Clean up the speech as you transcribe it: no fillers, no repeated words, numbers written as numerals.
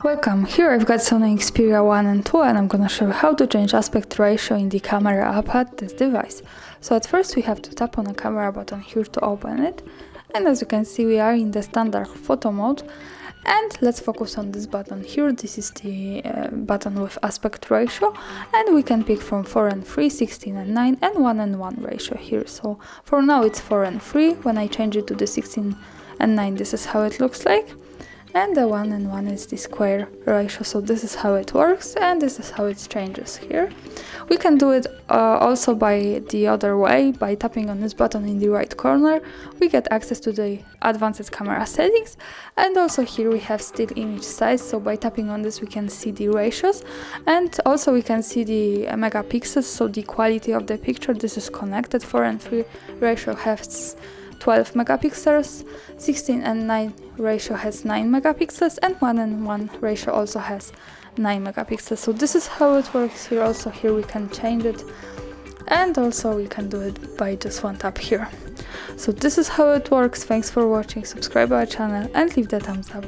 Welcome, here I've got SONY Xperia 1 and 2 and I'm gonna show you how to change aspect ratio in the camera app at this device. So at first we have to tap on the camera button here to open it, and as you can see we are in the standard photo mode, and let's focus on this button here. This is the button with aspect ratio, and we can pick from 4 and 3, 16 and 9 and 1 and 1 ratio here. So for now it's 4 and 3, when I change it to the 16 and 9 this is how it looks like. And the 1 and 1 is the square ratio, so this is how it works and this is how it changes here. We can do it also by the other way, by tapping on this button in the right corner. We get access to the advanced camera settings, and also here we have still image size, so by tapping on this we can see the ratios, and also we can see the megapixels, so the quality of the picture. This is connected. 4 and 3 ratio has 12 megapixels, 16 and 9 ratio has 9 megapixels, and 1 and 1 ratio also has 9 megapixels. So this is how it works here. Also here we can change it, and also we can do it by just one tap here. So this is how it works. Thanks for watching, subscribe our channel and leave the thumbs up.